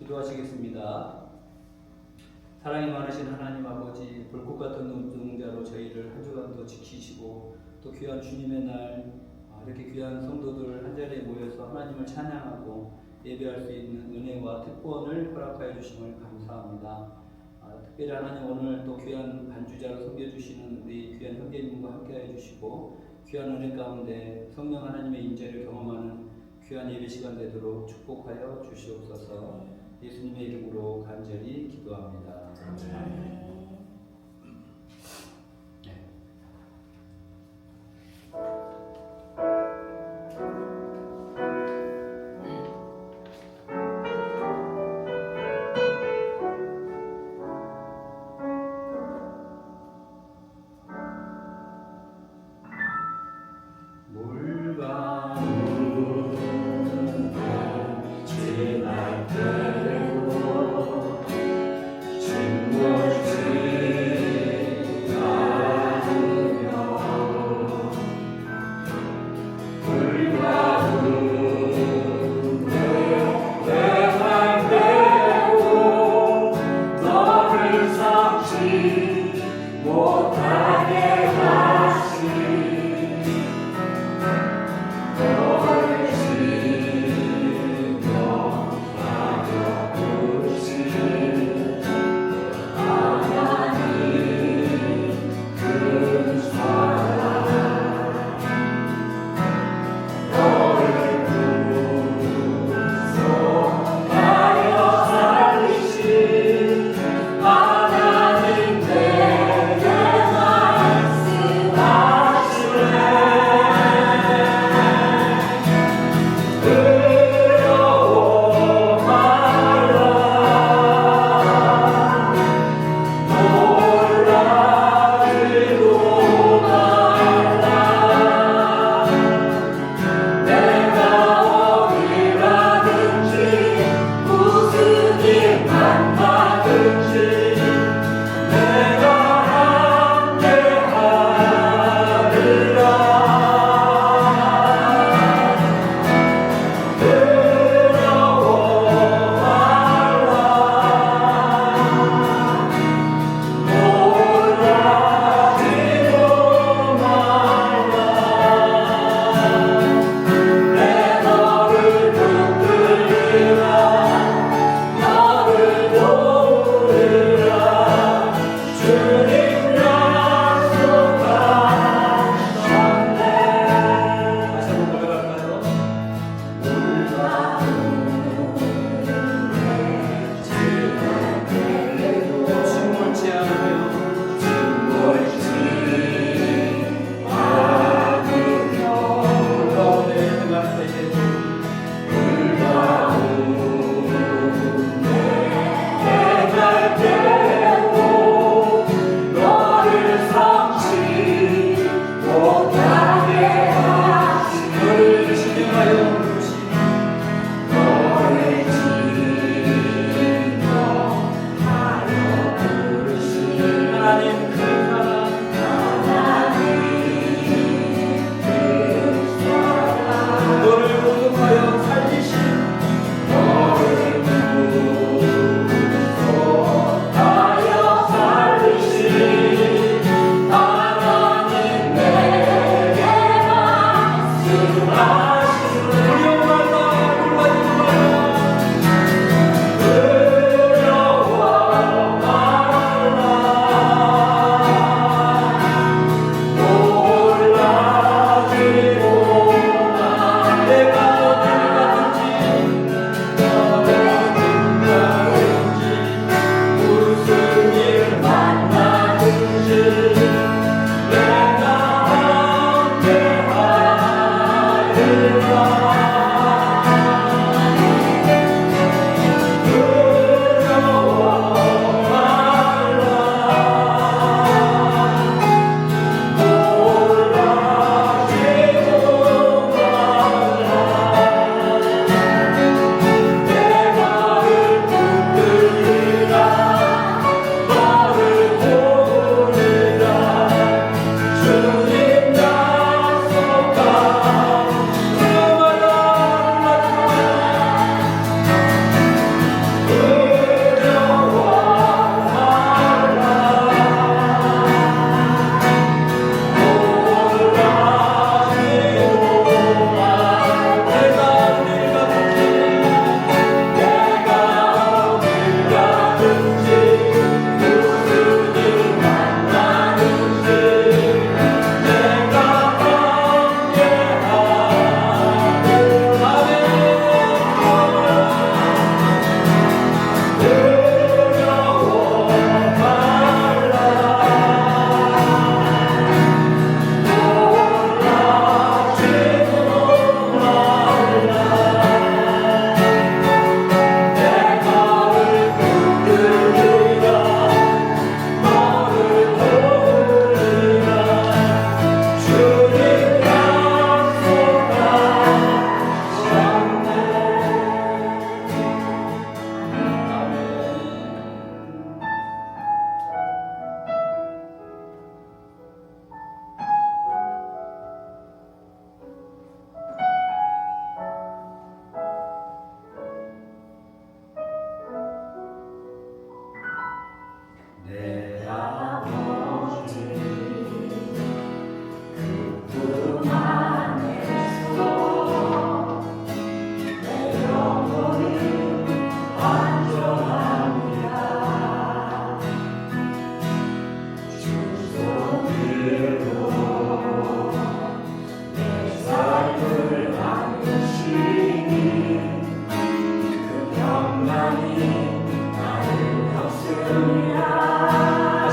기도하시겠습니다. 사랑이 많으신 하나님 아버지, 불꽃 같은 눈동자로 저희를 한 주간도 지키시고 또 귀한 주님의 날 이렇게 귀한 성도들 한자리에 모여서 하나님을 찬양하고 예배할 수 있는 은혜와 특권을 허락하여 주심을 감사합니다. 특별히 하나님 오늘 또 귀한 반주자로 섬겨주시는 우리 귀한 형제님과 함께해 주시고 귀한 은혜 가운데 성령 하나님의 임재를 경험하는 귀한 예배 시간 되도록 축복하여 주시옵소서. 예수님의 이름으로 간절히 기도합니다. 아멘.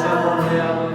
다시 한번 내 아버지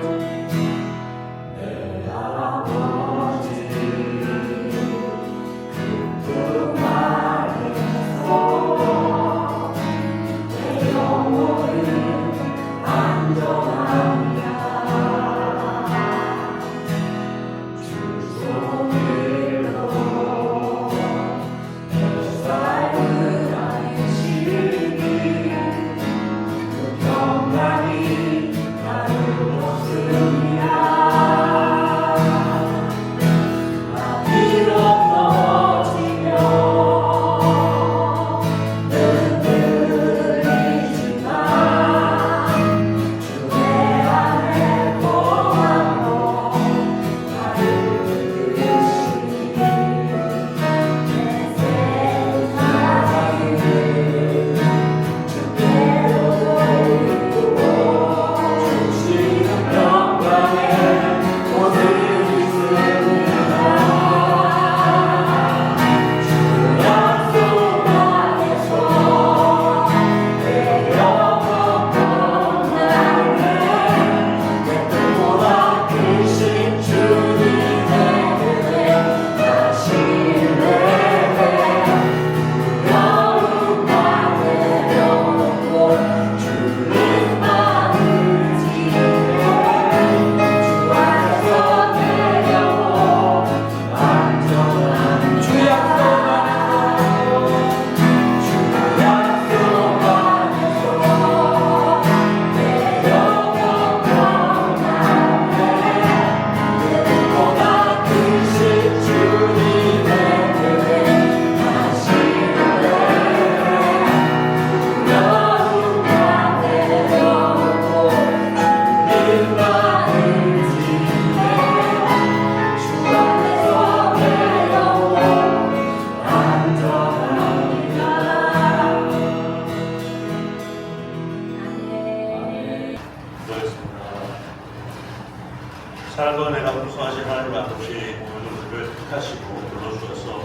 사랑과 은혜가 풍성하신 하나님 아버지, 오늘 우리를 택하시고 불러주셔서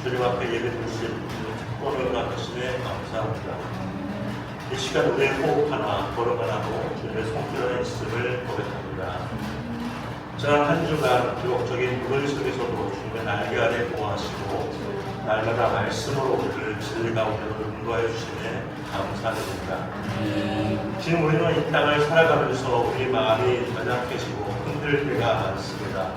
주님 앞에 예배드릴 수 있는 특권을 받으시네 감사합니다. 이 시간 우리의 호흡 하나, 걸음 하나도 주님의 성실한 있음을 고백합니다. 지난 한 주간 기록적인 무더위 속에서도 주님의 날개 아래 보호하시고 날마다 말씀으로 우리를 진리 가운데로 인도하여 주시네 감사드립니다. 지금 우리는 이 땅을 살아가면서 우리 마음이 연약해지고 흔들 때가 많습니다.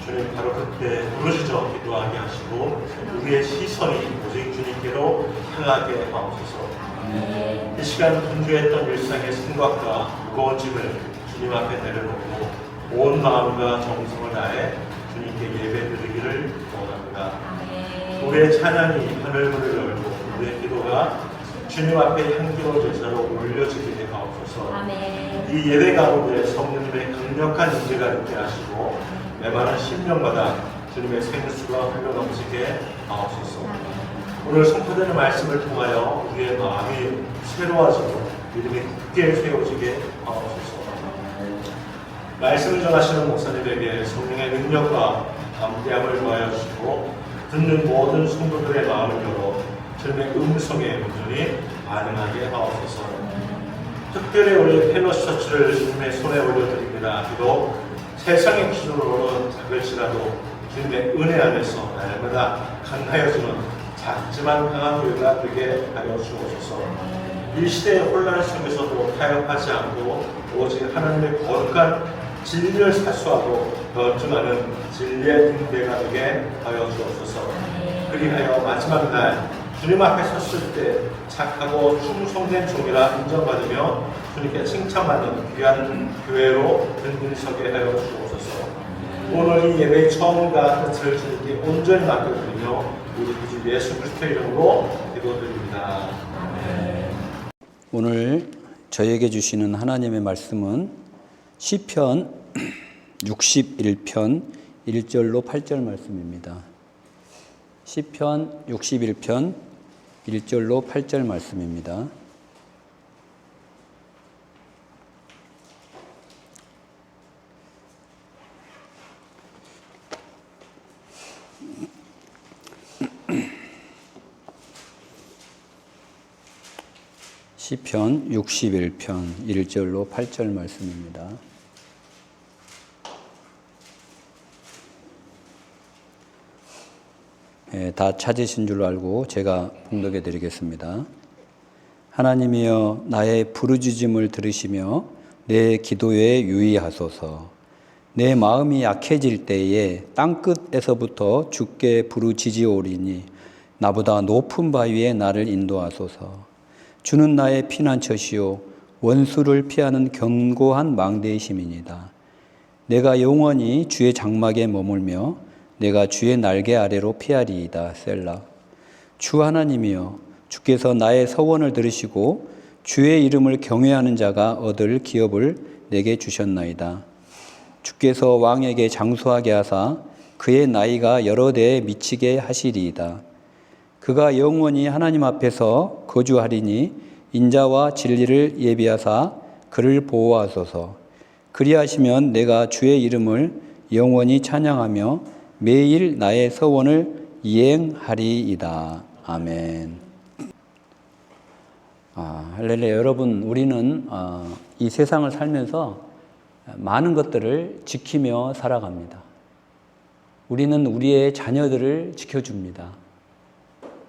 주님 바로 그때 부르짖어 기도하게 하시고 우리의 시선이 오직 주님께로 향하게 하옵소서. 이 시간 분주했던 일상의 생각과 무거운 짐을 주님 앞에 내려놓고 온 마음과 정성을 다해 주님께 예배드리기를 원합니다. 우리의 찬양이 하늘문을 열고 우리의 기도가 주님 앞에 향기로운 제사로 올려지게 하옵소서. 이 예배 가운데 성령님의 강력한 임재가 있게 하시고 메마른 심령마다 주님의 생수가 흘러넘치게 하옵소서. 오늘 선포되는 말씀을 통하여 우리의 마음이 새로워지고 믿음이 굳게 세워지게 하옵소서. 말씀을 전하시는 목사님에게 성령의 능력과 담대함을 더하여 주시고 듣는 모든 성도들의 마음을 열어 주님의 음성에 온전히 반응하게 하옵소서. 특별히 우리 펠로시 처치를 주님의 손에 올려드립니다. 비록 세상의 기준으로는 작을지라도 주님의 은혜 안에서 날마다 강하여지는 작지만 강한 교회가 되게 하여 주옵소서. 이 시대의 혼란 속에서도 타협하지 않고 오직 하나님의 거룩한 진리를 사수하고 변증하는 진리의 등대가 되게 하여 주옵소서. 그리하여 마지막 날 주님 앞에 섰을 때 착하고 충성된 종이라 인정받으며 주님께 칭찬받는 귀한 교회로 든든히 서게 하여 주옵소서. 오늘 이 예배의 처음과 끝을 주님께 온전히 맡겨드리며 우리 주 예수 그리스도의 이름으로 기도드립니다. 오늘 저에게 주시는 하나님의 말씀은 시편 61편 1절로 8절 말씀입니다. 시편 61편 1절로 8절 말씀입니다. 시편 61편 1절로 8절 말씀입니다. 다 찾으신 줄 알고 제가 봉독해 드리겠습니다. 하나님이여 나의 부르짖음을 들으시며 내 기도에 유의하소서. 내 마음이 약해질 때에 땅끝에서부터 주께 부르짖으오리니 나보다 높은 바위에 나를 인도하소서. 주는 나의 피난처시요 원수를 피하는 견고한 망대이심이니이다. 내가 영원히 주의 장막에 머물며 내가 주의 날개 아래로 피하리이다. 셀라. 주 하나님이여 주께서 나의 서원을 들으시고 주의 이름을 경외하는 자가 얻을 기업을 내게 주셨나이다. 주께서 왕에게 장수하게 하사 그의 나이가 여러 대에 미치게 하시리이다. 그가 영원히 하나님 앞에서 거주하리니 인자와 진리를 예비하사 그를 보호하소서. 그리하시면 내가 주의 이름을 영원히 찬양하며 매일 나의 서원을 이행하리이다. 아멘. 할렐루야. 여러분, 우리는 이 세상을 살면서 많은 것들을 지키며 살아갑니다. 우리는 우리의 자녀들을 지켜줍니다.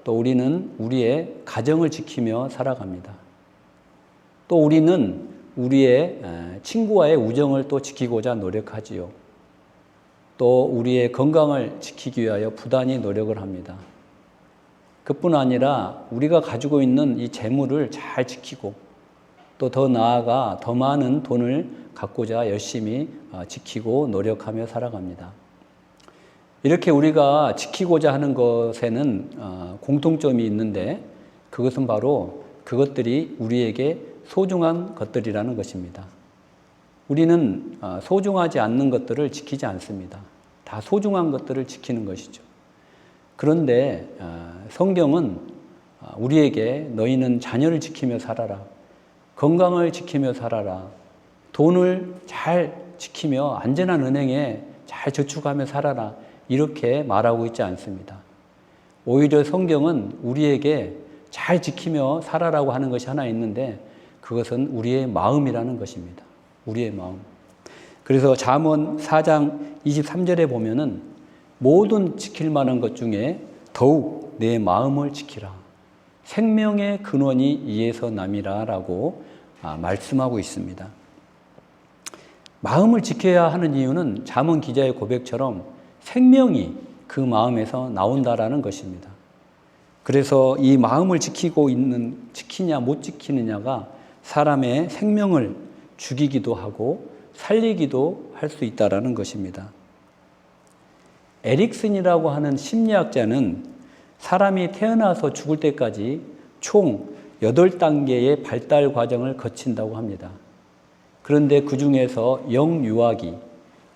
또 우리는 우리의 가정을 지키며 살아갑니다. 또 우리는 우리의 친구와의 우정을 또 지키고자 노력하지요. 또 우리의 건강을 지키기 위하여 부단히 노력을 합니다. 그뿐 아니라 우리가 가지고 있는 이 재물을 잘 지키고 또 더 나아가 더 많은 돈을 갖고자 열심히 지키고 노력하며 살아갑니다. 이렇게 우리가 지키고자 하는 것에는 공통점이 있는데 그것은 바로 그것들이 우리에게 소중한 것들이라는 것입니다. 우리는 소중하지 않는 것들을 지키지 않습니다. 다 소중한 것들을 지키는 것이죠. 그런데 성경은 우리에게 너희는 자녀를 지키며 살아라. 건강을 지키며 살아라. 돈을 잘 지키며 안전한 은행에 잘 저축하며 살아라. 이렇게 말하고 있지 않습니다. 오히려 성경은 우리에게 잘 지키며 살아라고 하는 것이 하나 있는데 그것은 우리의 마음이라는 것입니다. 우리의 마음. 그래서 잠언 4장 23절에 보면은 모든 지킬 만한 것 중에 더욱 내 마음을 지키라. 생명의 근원이 이에서 남이라 라고 말씀하고 있습니다. 마음을 지켜야 하는 이유는 잠언 기자의 고백처럼 생명이 그 마음에서 나온다라는 것입니다. 그래서 이 마음을 지키냐 못 지키느냐가 사람의 생명을 죽이기도 하고 살리기도 할 수 있다라는 것입니다. 에릭슨이라고 하는 심리학자는 사람이 태어나서 죽을 때까지 총 8단계의 발달 과정을 거친다고 합니다. 그런데 그 중에서 영유아기,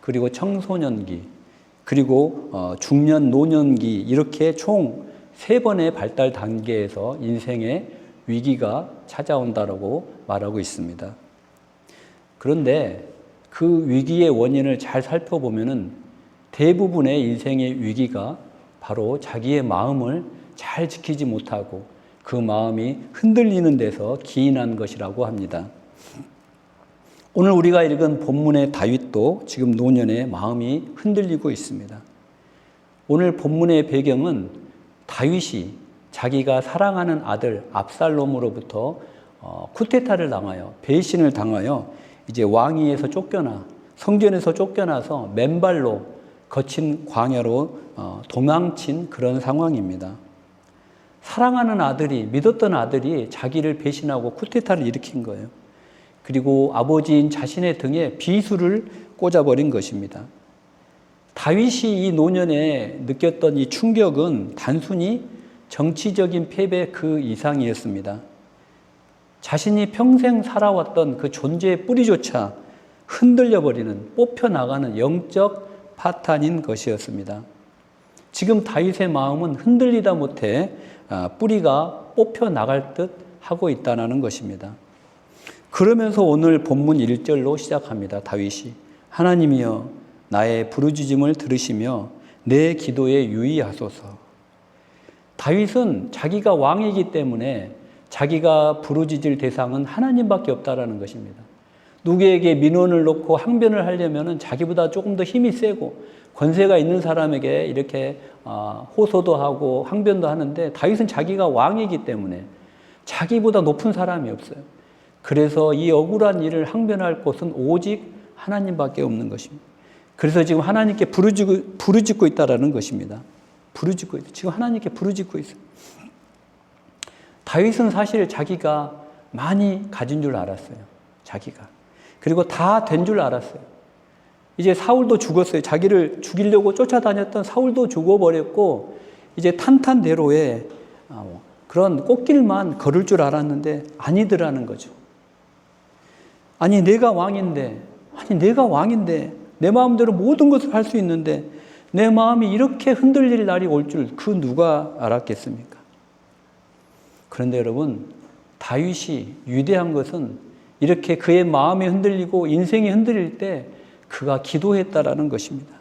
그리고 청소년기, 그리고 중년, 노년기 이렇게 총 3번의 발달 단계에서 인생의 위기가 찾아온다고 말하고 있습니다. 그런데 그 위기의 원인을 잘 살펴보면은 대부분의 인생의 위기가 바로 자기의 마음을 잘 지키지 못하고 그 마음이 흔들리는 데서 기인한 것이라고 합니다. 오늘 우리가 읽은 본문의 다윗도 지금 노년에 마음이 흔들리고 있습니다. 오늘 본문의 배경은 다윗이 자기가 사랑하는 아들 압살롬으로부터 쿠데타를 당하여 배신을 당하여 이제 왕위에서 쫓겨나 성전에서 쫓겨나서 맨발로 거친 광야로 도망친 그런 상황입니다. 사랑하는 아들이, 믿었던 아들이 자기를 배신하고 쿠데타를 일으킨 거예요. 그리고 아버지인 자신의 등에 비수를 꽂아버린 것입니다. 다윗이 이 노년에 느꼈던 이 충격은 단순히 정치적인 패배 그 이상이었습니다. 자신이 평생 살아왔던 그 존재의 뿌리조차 흔들려버리는, 뽑혀나가는 영적 파탄인 것이었습니다. 지금 다윗의 마음은 흔들리다 못해 뿌리가 뽑혀나갈 듯 하고 있다는 것입니다. 그러면서 오늘 본문 1절로 시작합니다. 다윗이 하나님이여 나의 부르짖음을 들으시며 내 기도에 유의하소서. 다윗은 자기가 왕이기 때문에 자기가 부르짖을 대상은 하나님밖에 없다라는 것입니다. 누구에게 민원을 놓고 항변을 하려면 자기보다 조금 더 힘이 세고 권세가 있는 사람에게 이렇게 호소도 하고 항변도 하는데, 다윗은 자기가 왕이기 때문에 자기보다 높은 사람이 없어요. 그래서 이 억울한 일을 항변할 곳은 오직 하나님밖에 없는 것입니다. 그래서 지금 하나님께 부르짖고 있다라는 것입니다. 부르짖고 있어요. 지금 하나님께 부르짖고 있어요. 다윗은 사실 자기가 많이 가진 줄 알았어요. 자기가. 그리고 다 된 줄 알았어요. 이제 사울도 죽었어요. 자기를 죽이려고 쫓아다녔던 사울도 죽어버렸고, 이제 탄탄대로의 그런 꽃길만 걸을 줄 알았는데 아니더라는 거죠. 아니 내가 왕인데 내 마음대로 모든 것을 할 수 있는데 내 마음이 이렇게 흔들릴 날이 올 줄 그 누가 알았겠습니까? 그런데 여러분, 다윗이 위대한 것은 이렇게 그의 마음이 흔들리고 인생이 흔들릴 때 그가 기도했다라는 것입니다.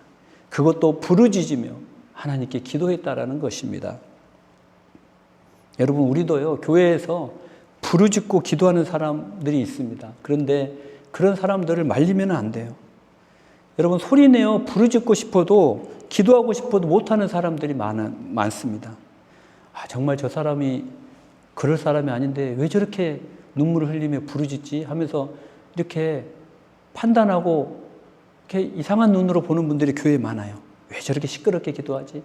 그것도 부르짖으며 하나님께 기도했다라는 것입니다. 여러분, 우리도요, 교회에서 부르짖고 기도하는 사람들이 있습니다. 그런데 그런 사람들을 말리면 안 돼요. 여러분, 소리내어 부르짖고 싶어도, 기도하고 싶어도 못하는 사람들이 많습니다. 정말 저 사람이 그럴 사람이 아닌데 왜 저렇게 눈물을 흘리며 부르짖지 하면서 이렇게 판단하고 이렇게 이상한 눈으로 보는 분들이 교회에 많아요. 왜 저렇게 시끄럽게 기도하지?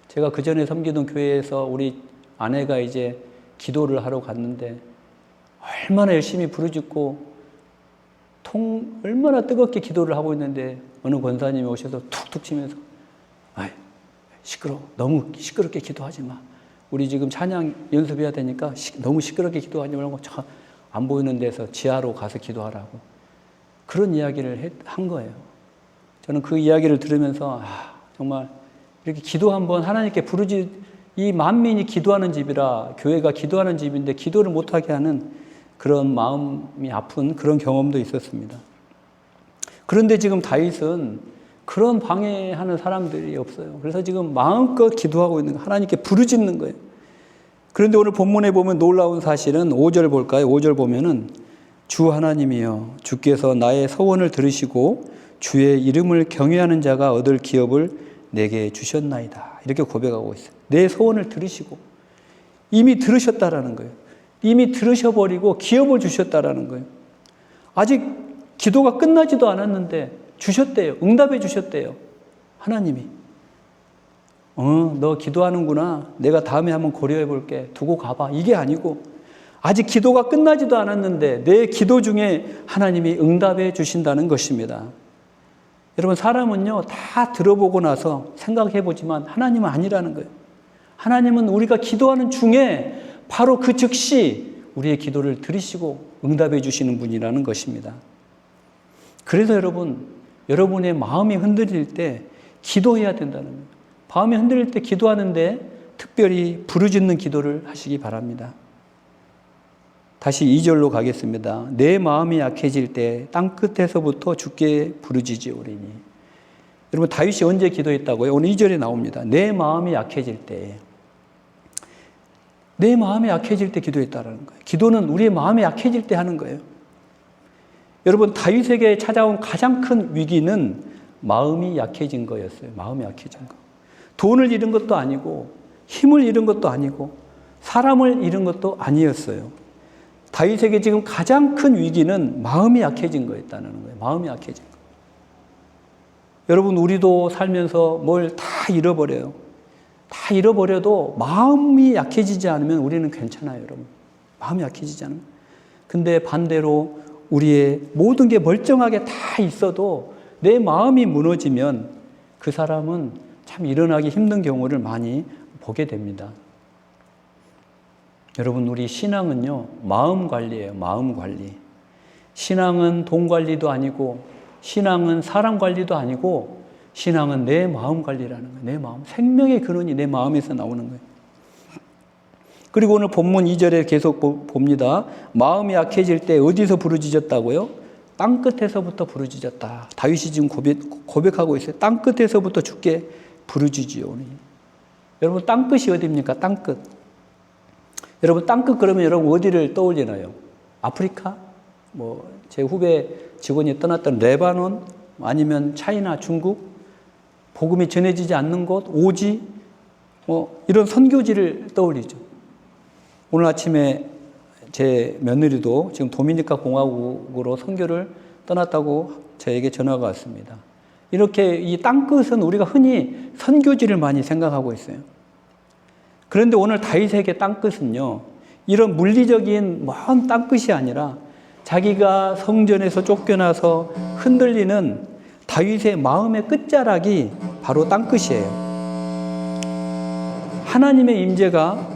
제가 그 전에 섬기던 교회에서 우리 아내가 이제 기도를 하러 갔는데 얼마나 열심히 부르짖고 얼마나 뜨겁게 기도를 하고 있는데 어느 권사님이 오셔서 툭툭 치면서 시끄러워. 너무 시끄럽게 기도하지 마. 우리 지금 찬양 연습해야 되니까 너무 시끄럽게 기도하지 말고 안 보이는 데서 지하로 가서 기도하라고. 그런 이야기를 한 거예요. 저는 그 이야기를 들으면서 정말 이렇게 기도 한번 하나님께 이 만민이 기도하는 집이라, 교회가 기도하는 집인데 기도를 못하게 하는 그런 마음이 아픈 그런 경험도 있었습니다. 그런데 지금 다윗은 그런 방해하는 사람들이 없어요. 그래서 지금 마음껏 기도하고 있는 거예요. 하나님께 부르짖는 거예요. 그런데 오늘 본문에 보면 놀라운 사실은 5절 볼까요? 5절 보면은 주 하나님이여, 주께서 나의 서원을 들으시고 주의 이름을 경외하는 자가 얻을 기업을 내게 주셨나이다. 이렇게 고백하고 있어요. 내 소원을 들으시고, 이미 들으셨다라는 거예요. 이미 들으셔버리고 기업을 주셨다라는 거예요. 아직 기도가 끝나지도 않았는데 주셨대요. 응답해 주셨대요. 하나님이. 너 기도하는구나. 내가 다음에 한번 고려해 볼게. 두고 가봐. 이게 아니고 아직 기도가 끝나지도 않았는데 내 기도 중에 하나님이 응답해 주신다는 것입니다. 여러분, 사람은요, 다 들어보고 나서 생각해 보지만 하나님은 아니라는 거예요. 하나님은 우리가 기도하는 중에 바로 그 즉시 우리의 기도를 들으시고 응답해 주시는 분이라는 것입니다. 그래서 여러분의 마음이 흔들릴 때 기도해야 된다는 거예요. 마음이 흔들릴 때 기도하는데 특별히 부르짖는 기도를 하시기 바랍니다. 다시 2절로 가겠습니다. 내 마음이 약해질 때 땅끝에서부터 주께 부르짖으오리니. 여러분, 다윗이 언제 기도했다고요? 오늘 2절에 나옵니다. 내 마음이 약해질 때. 내 마음이 약해질 때 기도했다라는 거예요. 기도는 우리의 마음이 약해질 때 하는 거예요. 여러분, 다윗에게 찾아온 가장 큰 위기는 마음이 약해진 거였어요. 마음이 약해진 거. 돈을 잃은 것도 아니고 힘을 잃은 것도 아니고 사람을 잃은 것도 아니었어요. 다윗에게 지금 가장 큰 위기는 마음이 약해진 거였다는 거예요. 마음이 약해진 거. 여러분, 우리도 살면서 뭘 다 잃어버려요. 다 잃어버려도 마음이 약해지지 않으면 우리는 괜찮아요, 여러분. 마음이 약해지지 않으면. 근데 반대로 우리의 모든 게 멀쩡하게 다 있어도 내 마음이 무너지면 그 사람은 참 일어나기 힘든 경우를 많이 보게 됩니다. 여러분, 우리 신앙은요, 마음 관리예요. 마음 관리. 신앙은 돈 관리도 아니고, 신앙은 사람 관리도 아니고, 신앙은 내 마음 관리라는 거예요. 내 마음. 생명의 근원이 내 마음에서 나오는 거예요. 그리고 오늘 본문 2절에 계속 봅니다. 마음이 약해질 때 어디서 부르짖었다고요? 땅끝에서부터 부르짖었다. 다윗이 지금 고백하고 있어요. 땅끝에서부터 주께 부르짖으오니. 여러분, 땅끝이 어디입니까? 땅끝. 여러분 땅끝 그러면 여러분 어디를 떠올리나요? 아프리카? 뭐 제 후배 직원이 떠났던 레바논? 아니면 차이나 중국? 복음이 전해지지 않는 곳? 오지? 이런 선교지를 떠올리죠. 오늘 아침에 제 며느리도 지금 도미니카 공화국으로 선교를 떠났다고 저에게 전화가 왔습니다. 이렇게 이 땅끝은 우리가 흔히 선교지를 많이 생각하고 있어요. 그런데 오늘 다윗에게 땅끝은요, 이런 물리적인 먼 땅끝이 아니라 자기가 성전에서 쫓겨나서 흔들리는 다윗의 마음의 끝자락이 바로 땅끝이에요. 하나님의 임재가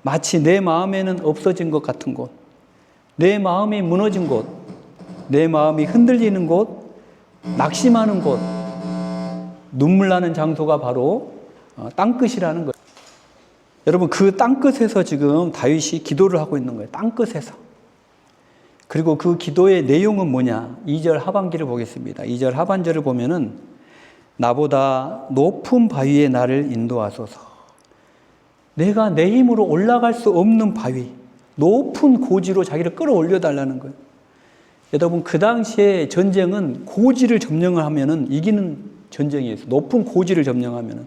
마치 내 마음에는 없어진 것 같은 곳, 내 마음이 무너진 곳, 내 마음이 흔들리는 곳, 낙심하는 곳, 눈물 나는 장소가 바로 땅끝이라는 거예요. 여러분, 그 땅끝에서 지금 다윗이 기도를 하고 있는 거예요. 땅끝에서. 그리고 그 기도의 내용은 뭐냐? 2절 하반기를 보겠습니다. 2절 하반절을 보면은 나보다 높은 바위에 나를 인도하소서. 내가 내 힘으로 올라갈 수 없는 바위, 높은 고지로 자기를 끌어올려 달라는 거예요. 여러분, 그 당시에 전쟁은 고지를 점령을 하면은 이기는 전쟁이었어요. 높은 고지를 점령하면은.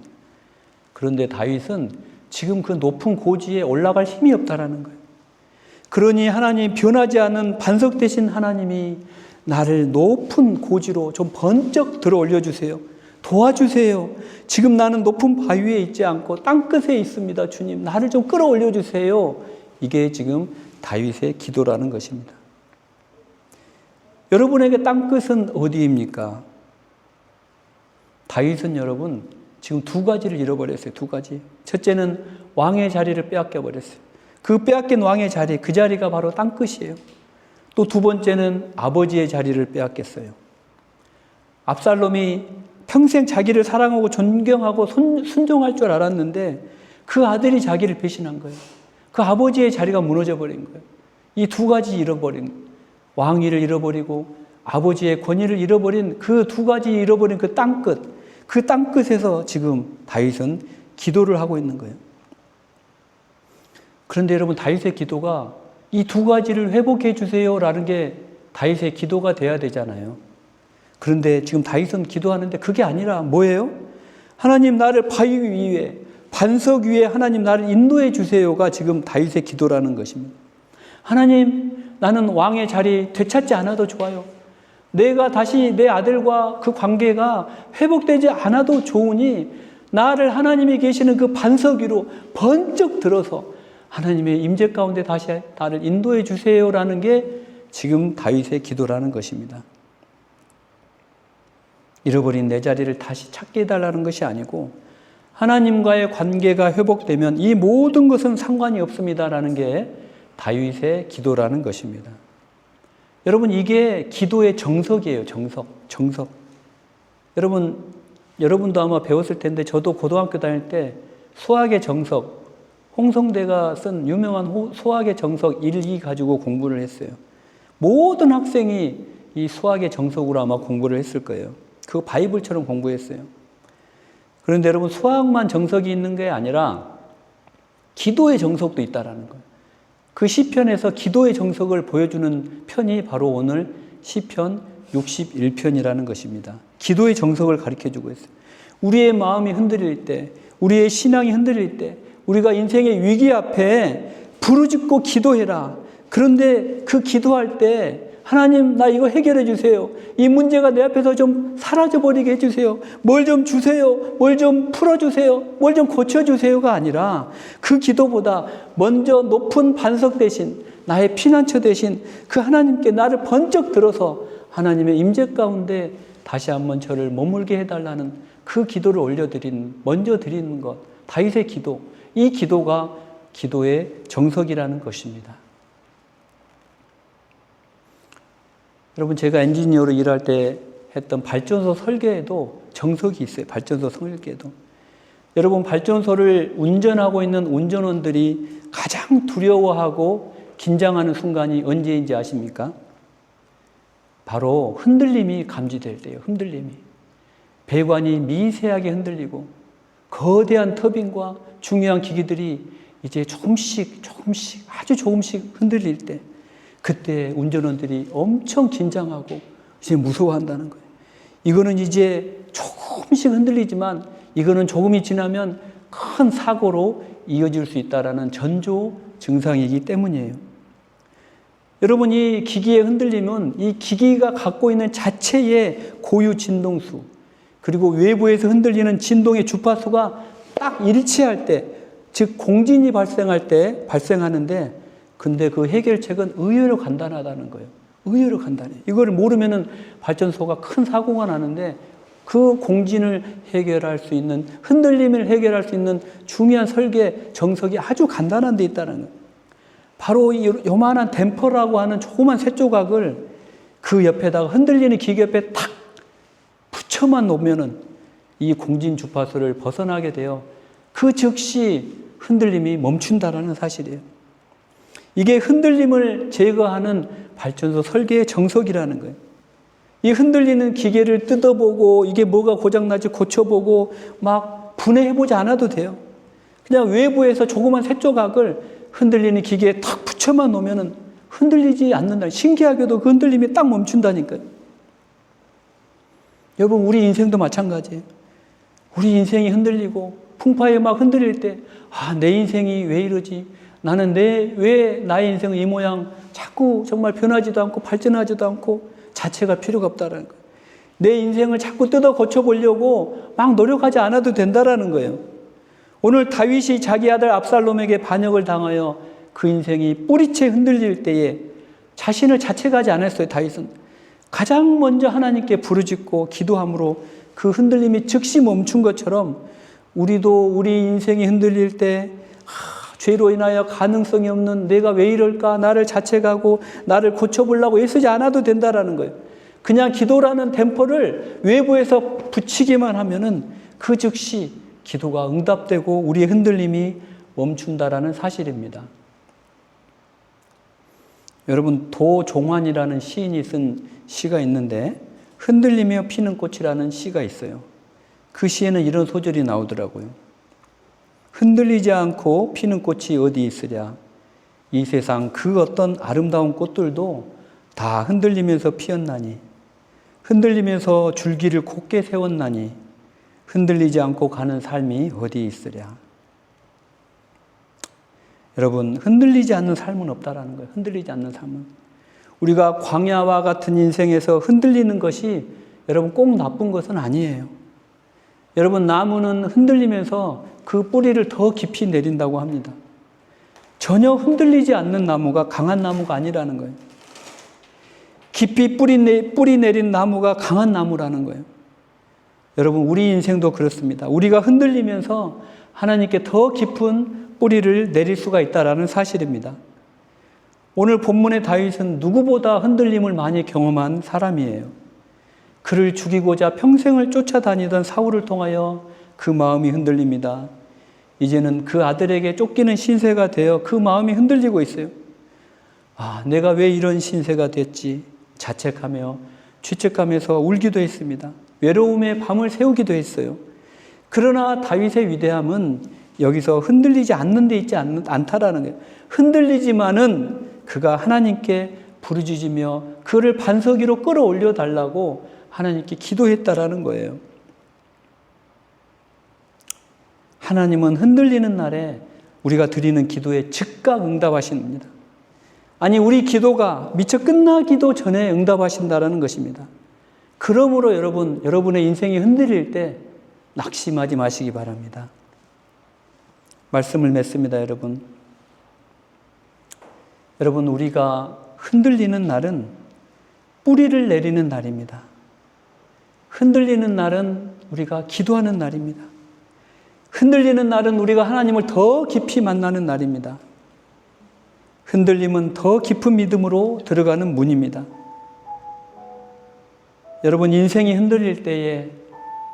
그런데 다윗은 지금 그 높은 고지에 올라갈 힘이 없다라는 거예요. 그러니 하나님, 변하지 않는 반석 되신 하나님이 나를 높은 고지로 좀 번쩍 들어 올려주세요. 도와주세요. 지금 나는 높은 바위에 있지 않고 땅끝에 있습니다. 주님, 나를 좀 끌어올려 주세요. 이게 지금 다윗의 기도라는 것입니다. 여러분에게 땅끝은 어디입니까? 다윗은 여러분 지금 두 가지를 잃어버렸어요. 두 가지. 첫째는 왕의 자리를 빼앗겨 버렸어요. 그 빼앗긴 왕의 자리, 그 자리가 바로 땅끝이에요. 또 두 번째는 아버지의 자리를 빼앗겼어요. 압살롬이 평생 자기를 사랑하고 존경하고 순종할 줄 알았는데 그 아들이 자기를 배신한 거예요. 그 아버지의 자리가 무너져 버린 거예요. 이 두 가지 잃어버린, 왕위를 잃어버리고 아버지의 권위를 잃어버린 그 두 가지 잃어버린 그 땅끝, 그 땅끝에서 지금 다윗은 기도를 하고 있는 거예요. 그런데 여러분, 다윗의 기도가 이 두 가지를 회복해 주세요라는 게 다윗의 기도가 돼야 되잖아요. 그런데 지금 다윗은 기도하는데 그게 아니라 뭐예요? 하나님, 나를 바위 위에, 반석 위에 하나님 나를 인도해 주세요가 지금 다윗의 기도라는 것입니다. 하나님, 나는 왕의 자리 되찾지 않아도 좋아요. 내가 다시 내 아들과 그 관계가 회복되지 않아도 좋으니 나를 하나님이 계시는 그 반석 위로 번쩍 들어서 하나님의 임재 가운데 다시 나를 인도해 주세요라는 게 지금 다윗의 기도라는 것입니다. 잃어버린 내 자리를 다시 찾게 해달라는 것이 아니고 하나님과의 관계가 회복되면 이 모든 것은 상관이 없습니다라는 게 다윗의 기도라는 것입니다. 여러분, 이게 기도의 정석이에요. 정석. 여러분도 아마 배웠을 텐데 저도 고등학교 다닐 때 수학의 정석, 홍성대가 쓴 유명한 수학의 정석 1, 2 가지고 공부를 했어요. 모든 학생이 이 수학의 정석으로 아마 공부를 했을 거예요. 그거 바이블처럼 공부했어요. 그런데 여러분, 수학만 정석이 있는 게 아니라 기도의 정석도 있다라는 거예요. 그 시편에서 기도의 정석을 보여주는 편이 바로 오늘 시편 61편이라는 것입니다. 기도의 정석을 가르쳐주고 있어요. 우리의 마음이 흔들릴 때, 우리의 신앙이 흔들릴 때, 우리가 인생의 위기 앞에 부르짖고 기도해라. 그런데 그 기도할 때 하나님, 나 이거 해결해 주세요. 이 문제가 내 앞에서 좀 사라져버리게 해주세요. 뭘 좀 주세요. 뭘 좀 풀어주세요. 뭘 좀 고쳐주세요가 아니라 그 기도보다 먼저 높은 반석 대신, 나의 피난처 대신 그 하나님께 나를 번쩍 들어서 하나님의 임재 가운데 다시 한번 저를 머물게 해달라는 그 기도를 먼저 드리는 것, 다윗의 기도. 이 기도가 기도의 정석이라는 것입니다. 여러분, 제가 엔지니어로 일할 때 했던 발전소 설계에도 정석이 있어요. 발전소 설계에도. 여러분, 발전소를 운전하고 있는 운전원들이 가장 두려워하고 긴장하는 순간이 언제인지 아십니까? 바로 흔들림이 감지될 때예요. 흔들림이. 배관이 미세하게 흔들리고 거대한 터빈과 중요한 기기들이 이제 조금씩 아주 조금씩 흔들릴 때 그때 운전원들이 엄청 긴장하고 이제 무서워한다는 거예요. 이거는 이제 조금씩 흔들리지만 이거는 조금이 지나면 큰 사고로 이어질 수 있다는 전조 증상이기 때문이에요. 여러분, 이 기기의 흔들림은 이 기기가 갖고 있는 자체의 고유 진동수, 그리고 외부에서 흔들리는 진동의 주파수가 딱 일치할 때, 즉 공진이 발생할 때 발생하는데, 근데 그 해결책은 의외로 간단하다는 거예요. 의외로 간단해요. 이걸 모르면은 발전소가 큰 사고가 나는데 그 공진을 해결할 수 있는, 흔들림을 해결할 수 있는 중요한 설계 정석이 아주 간단한 데 있다는 거예요. 바로 이 요만한 댐퍼라고 하는 조그만 쇠조각을 그 옆에다가 흔들리는 기계 옆에 탁 붙여만 놓으면은 이 공진 주파수를 벗어나게 돼요. 그 즉시 흔들림이 멈춘다라는 사실이에요. 이게 흔들림을 제거하는 발전소 설계의 정석이라는 거예요. 이 흔들리는 기계를 뜯어보고 이게 뭐가 고장나지 고쳐보고 막 분해해보지 않아도 돼요. 그냥 외부에서 조그만 쇠조각을 흔들리는 기계에 탁 붙여만 놓으면 흔들리지 않는다. 신기하게도 그 흔들림이 딱 멈춘다니까요. 여러분, 우리 인생도 마찬가지예요. 우리 인생이 흔들리고 풍파에 막 흔들릴 때, 내 인생이 왜 이러지? 나는 왜 나의 인생은 이 모양 자꾸 정말 변하지도 않고 발전하지도 않고 자체가 필요가 없다라는 거예요. 내 인생을 자꾸 뜯어 고쳐보려고 막 노력하지 않아도 된다라는 거예요. 오늘 다윗이 자기 아들 압살롬에게 반역을 당하여 그 인생이 뿌리채 흔들릴 때에 자신을 자책하지 않았어요. 다윗은 가장 먼저 하나님께 부르짖고 기도함으로 그 흔들림이 즉시 멈춘 것처럼 우리도 우리 인생이 흔들릴 때 죄로 인하여 가능성이 없는 내가 왜 이럴까, 나를 자책하고 나를 고쳐보려고 애쓰지 않아도 된다라는 거예요. 그냥 기도라는 댐퍼를 외부에서 붙이기만 하면은 그 즉시 기도가 응답되고 우리의 흔들림이 멈춘다라는 사실입니다. 여러분, 도종환이라는 시인이 쓴 시가 있는데 흔들리며 피는 꽃이라는 시가 있어요. 그 시에는 이런 소절이 나오더라고요. 흔들리지 않고 피는 꽃이 어디 있으랴. 이 세상 그 어떤 아름다운 꽃들도 다 흔들리면서 피었나니, 흔들리면서 줄기를 곧게 세웠나니 흔들리지 않고 가는 삶이 어디 있으랴. 여러분, 흔들리지 않는 삶은 없다라는 거예요. 흔들리지 않는 삶은. 우리가 광야와 같은 인생에서 흔들리는 것이 여러분 꼭 나쁜 것은 아니에요. 여러분, 나무는 흔들리면서 그 뿌리를 더 깊이 내린다고 합니다. 전혀 흔들리지 않는 나무가 강한 나무가 아니라는 거예요. 깊이 뿌리 내린 나무가 강한 나무라는 거예요. 여러분, 우리 인생도 그렇습니다. 우리가 흔들리면서 하나님께 더 깊은 뿌리를 내릴 수가 있다는 사실입니다. 오늘 본문의 다윗은 누구보다 흔들림을 많이 경험한 사람이에요. 그를 죽이고자 평생을 쫓아다니던 사울을 통하여 그 마음이 흔들립니다. 이제는 그 아들에게 쫓기는 신세가 되어 그 마음이 흔들리고 있어요. 내가 왜 이런 신세가 됐지? 자책하며 죄책감에서 울기도 했습니다. 외로움에 밤을 새우기도 했어요. 그러나 다윗의 위대함은 여기서 흔들리지 않는 데 있지 않다라는 거예요. 흔들리지만은 그가 하나님께 부르짖으며 그를 반석 위로 끌어올려 달라고 하나님께 기도했다라는 거예요. 하나님은 흔들리는 날에 우리가 드리는 기도에 즉각 응답하십니다. 아니, 우리 기도가 미처 끝나기도 전에 응답하신다라는 것입니다. 그러므로 여러분의 인생이 흔들릴 때 낙심하지 마시기 바랍니다. 말씀을 맺습니다, 여러분. 여러분, 우리가 흔들리는 날은 뿌리를 내리는 날입니다. 흔들리는 날은 우리가 기도하는 날입니다. 흔들리는 날은 우리가 하나님을 더 깊이 만나는 날입니다. 흔들림은 더 깊은 믿음으로 들어가는 문입니다. 여러분, 인생이 흔들릴 때에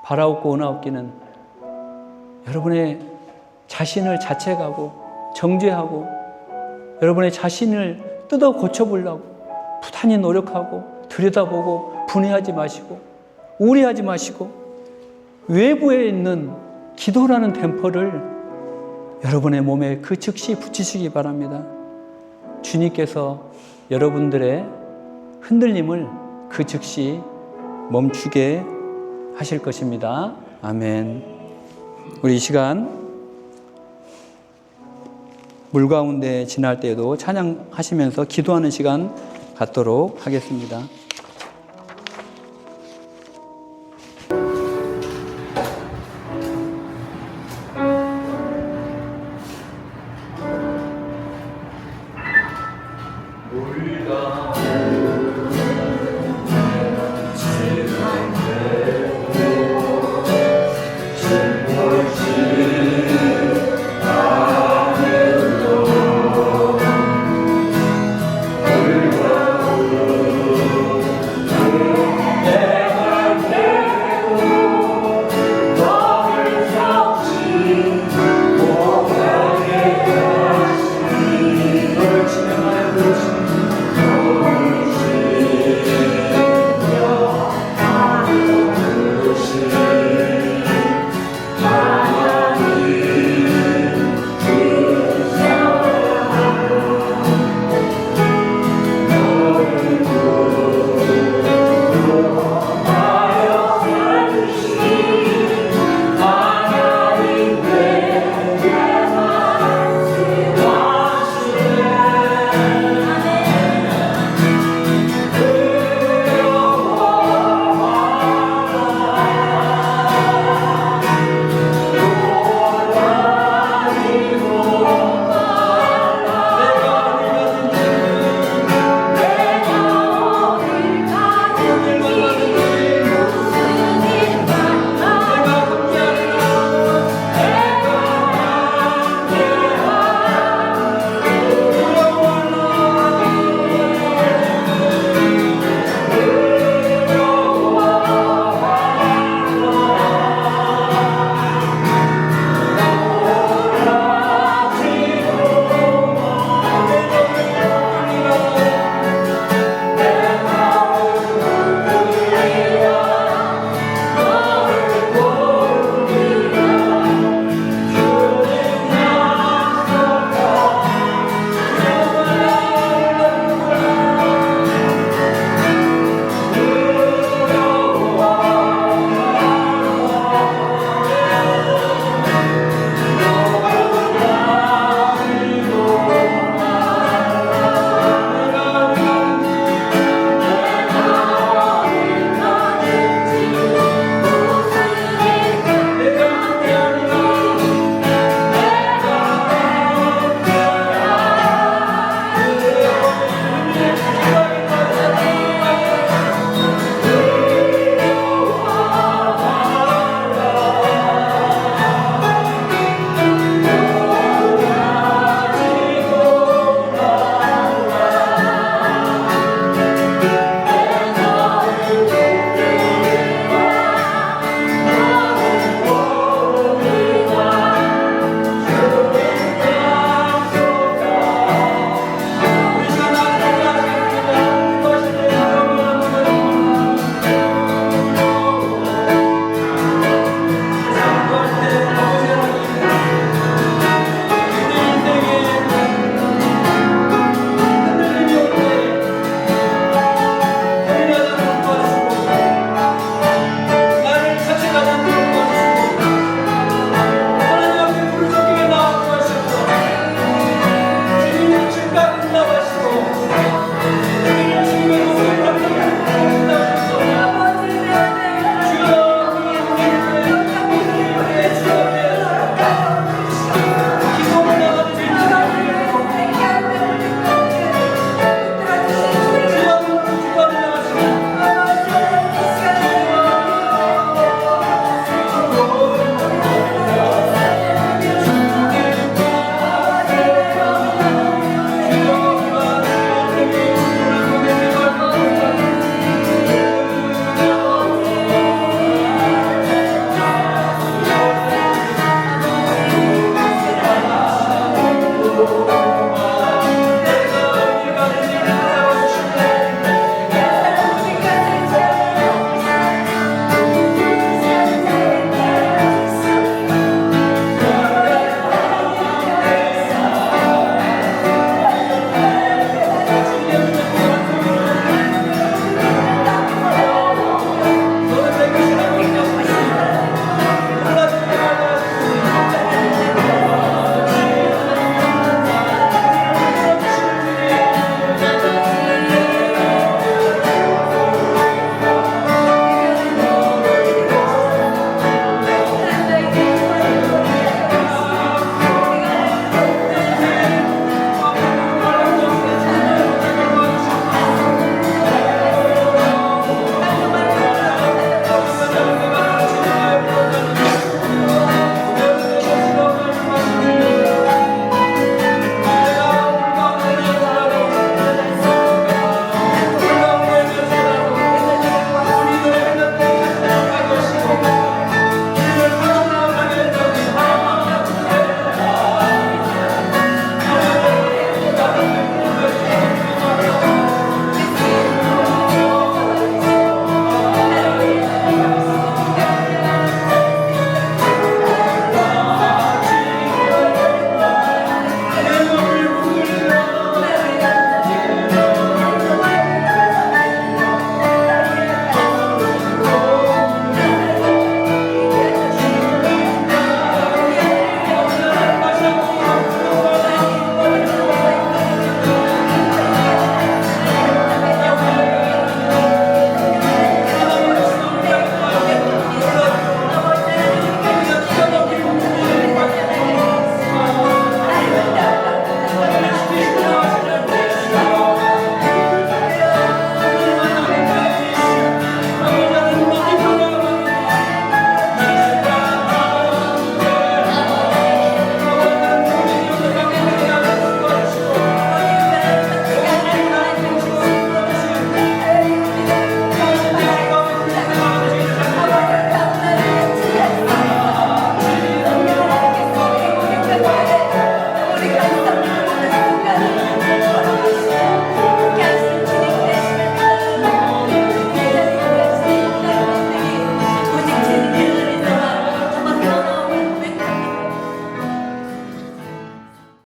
바라옵고 원하옵기는 여러분의 자신을 자책하고 정죄하고 여러분의 자신을 뜯어 고쳐보려고 부단히 노력하고 들여다보고 분해하지 마시고 우려하지 마시고 외부에 있는 기도라는 댐퍼를 여러분의 몸에 그 즉시 붙이시기 바랍니다. 주님께서 여러분들의 흔들림을 그 즉시 멈추게 하실 것입니다. 아멘. 우리 이 시간 물 가운데 지날 때에도 찬양하시면서 기도하는 시간 갖도록 하겠습니다.